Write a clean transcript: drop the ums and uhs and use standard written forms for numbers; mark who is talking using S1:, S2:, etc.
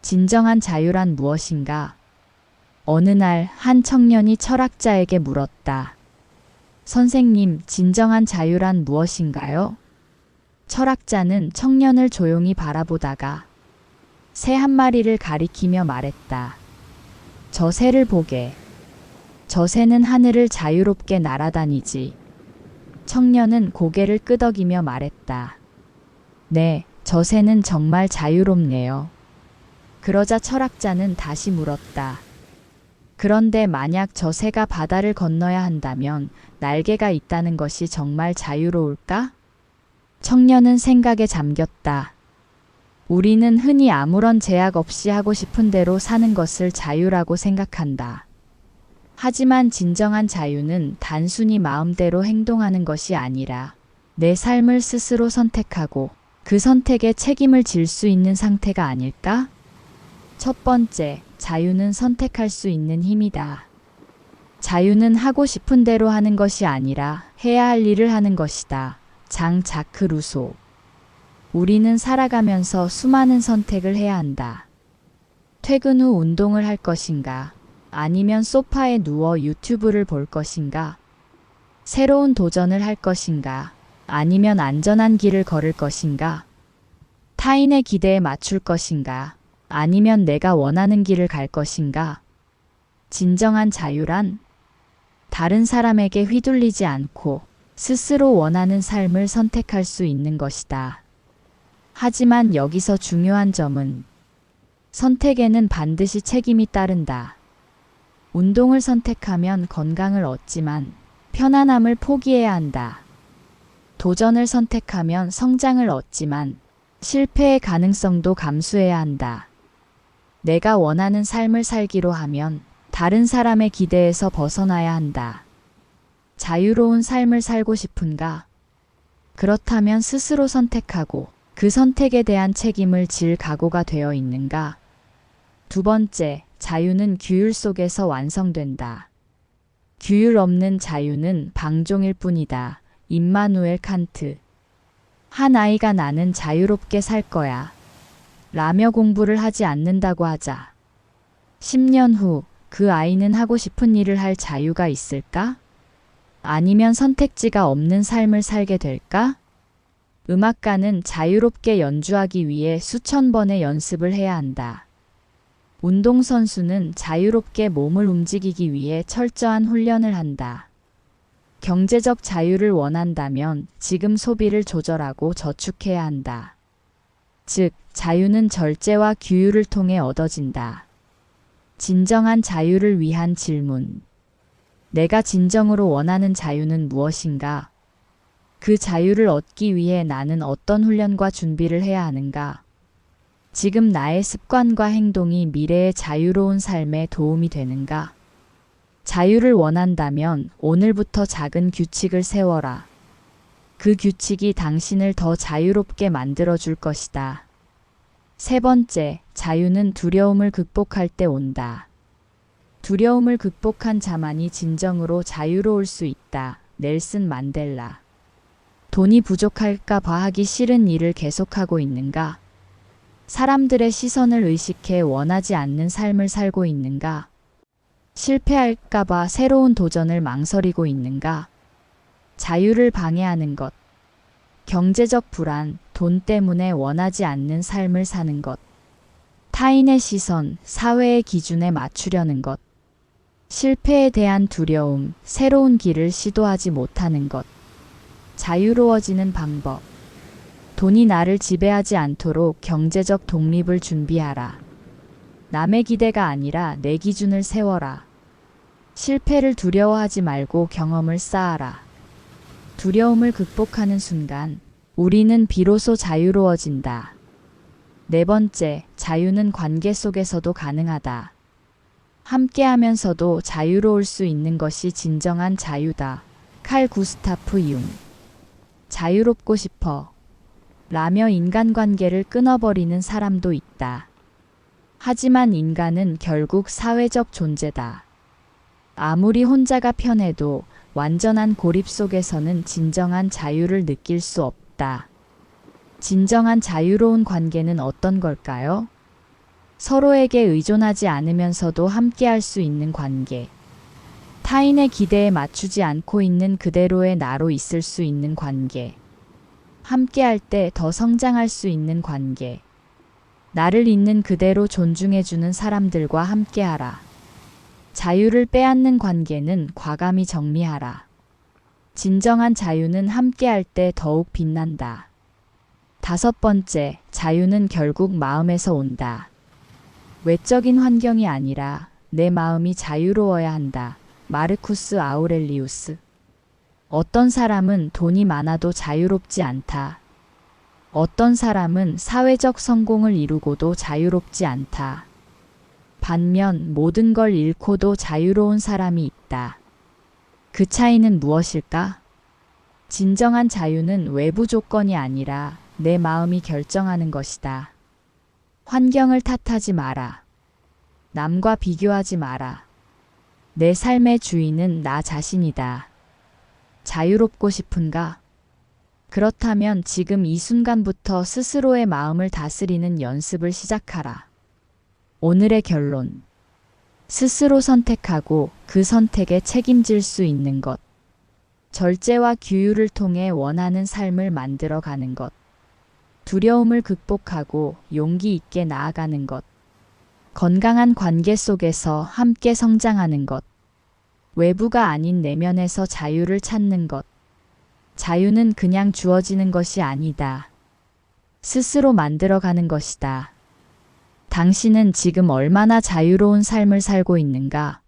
S1: 진정한 자유란 무엇인가? 어느 날 한 청년이 철학자에게 물었다. 선생님, 진정한 자유란 무엇인가요? 철학자는 청년을 조용히 바라보다가 새 한 마리를 가리키며 말했다. 저 새를 보게. 저 새는 하늘을 자유롭게 날아다니지. 청년은 고개를 끄덕이며 말했다. 네, 저 새는 정말 자유롭네요. 그러자 철학자는 다시 물었다. 그런데 만약 저 새가 바다를 건너야 한다면 날개가 있다는 것이 정말 자유로울까? 청년은 생각에 잠겼다. 우리는 흔히 아무런 제약 없이 하고 싶은 대로 사는 것을 자유라고 생각한다. 하지만 진정한 자유는 단순히 마음대로 행동하는 것이 아니라 내 삶을 스스로 선택하고 그 선택에 책임을 질 수 있는 상태가 아닐까? 첫 번째, 자유는 선택할 수 있는 힘이다. 자유는 하고 싶은 대로 하는 것이 아니라 해야 할 일을 하는 것이다. 장 자크 루소. 우리는 살아가면서 수많은 선택을 해야 한다. 퇴근 후 운동을 할 것인가? 아니면 소파에 누워 유튜브를 볼 것인가? 새로운 도전을 할 것인가? 아니면 안전한 길을 걸을 것인가? 타인의 기대에 맞출 것인가? 아니면 내가 원하는 길을 갈 것인가? 진정한 자유란 다른 사람에게 휘둘리지 않고 스스로 원하는 삶을 선택할 수 있는 것이다. 하지만 여기서 중요한 점은 선택에는 반드시 책임이 따른다. 운동을 선택하면 건강을 얻지만 편안함을 포기해야 한다. 도전을 선택하면 성장을 얻지만 실패의 가능성도 감수해야 한다. 내가 원하는 삶을 살기로 하면 다른 사람의 기대에서 벗어나야 한다. 자유로운 삶을 살고 싶은가? 그렇다면 스스로 선택하고 그 선택에 대한 책임을 질 각오가 되어 있는가? 두 번째, 자유는 규율 속에서 완성된다. 규율 없는 자유는 방종일 뿐이다. 임마누엘 칸트. 한 아이가 나는 자유롭게 살 거야 라며 공부를 하지 않는다고 하자. 10년 후 그 아이는 하고 싶은 일을 할 자유가 있을까? 아니면 선택지가 없는 삶을 살게 될까? 음악가는 자유롭게 연주하기 위해 수천 번의 연습을 해야 한다. 운동선수는 자유롭게 몸을 움직이기 위해 철저한 훈련을 한다. 경제적 자유를 원한다면 지금 소비를 조절하고 저축해야 한다. 즉, 자유는 절제와 규율을 통해 얻어진다. 진정한 자유를 위한 질문. 내가 진정으로 원하는 자유는 무엇인가? 그 자유를 얻기 위해 나는 어떤 훈련과 준비를 해야 하는가? 지금 나의 습관과 행동이 미래의 자유로운 삶에 도움이 되는가? 자유를 원한다면 오늘부터 작은 규칙을 세워라. 그 규칙이 당신을 더 자유롭게 만들어줄 것이다. 세 번째, 자유는 두려움을 극복할 때 온다. 두려움을 극복한 자만이 진정으로 자유로울 수 있다. 넬슨 만델라. 돈이 부족할까 봐 하기 싫은 일을 계속하고 있는가? 사람들의 시선을 의식해 원하지 않는 삶을 살고 있는가? 실패할까 봐 새로운 도전을 망설이고 있는가? 자유를 방해하는 것. 경제적 불안, 돈 때문에 원하지 않는 삶을 사는 것. 타인의 시선, 사회의 기준에 맞추려는 것. 실패에 대한 두려움, 새로운 길을 시도하지 못하는 것. 자유로워지는 방법. 돈이 나를 지배하지 않도록 경제적 독립을 준비하라. 남의 기대가 아니라 내 기준을 세워라. 실패를 두려워하지 말고 경험을 쌓아라. 두려움을 극복하는 순간 우리는 비로소 자유로워진다. 네 번째, 자유는 관계 속에서도 가능하다. 함께하면서도 자유로울 수 있는 것이 진정한 자유다. 칼 구스타프 융. 자유롭고 싶어 라며 인간관계를 끊어버리는 사람도 있다. 하지만 인간은 결국 사회적 존재다. 아무리 혼자가 편해도 완전한 고립 속에서는 진정한 자유를 느낄 수 없다. 진정한 자유로운 관계는 어떤 걸까요? 서로에게 의존하지 않으면서도 함께할 수 있는 관계. 타인의 기대에 맞추지 않고 있는 그대로의 나로 있을 수 있는 관계. 함께할 때 더 성장할 수 있는 관계. 나를 있는 그대로 존중해주는 사람들과 함께하라. 자유를 빼앗는 관계는 과감히 정리하라. 진정한 자유는 함께할 때 더욱 빛난다. 5번째, 자유는 결국 마음에서 온다. 외적인 환경이 아니라 내 마음이 자유로워야 한다. 마르쿠스 아우렐리우스. 어떤 사람은 돈이 많아도 자유롭지 않다. 어떤 사람은 사회적 성공을 이루고도 자유롭지 않다. 반면 모든 걸 잃고도 자유로운 사람이 있다. 그 차이는 무엇일까? 진정한 자유는 외부 조건이 아니라 내 마음이 결정하는 것이다. 환경을 탓하지 마라. 남과 비교하지 마라. 내 삶의 주인은 나 자신이다. 자유롭고 싶은가? 그렇다면 지금 이 순간부터 스스로의 마음을 다스리는 연습을 시작하라. 오늘의 결론. 스스로 선택하고 그 선택에 책임질 수 있는 것. 절제와 규율을 통해 원하는 삶을 만들어 가는 것. 두려움을 극복하고 용기 있게 나아가는 것. 건강한 관계 속에서 함께 성장하는 것. 외부가 아닌 내면에서 자유를 찾는 것. 자유는 그냥 주어지는 것이 아니다. 스스로 만들어가는 것이다. 당신은 지금 얼마나 자유로운 삶을 살고 있는가?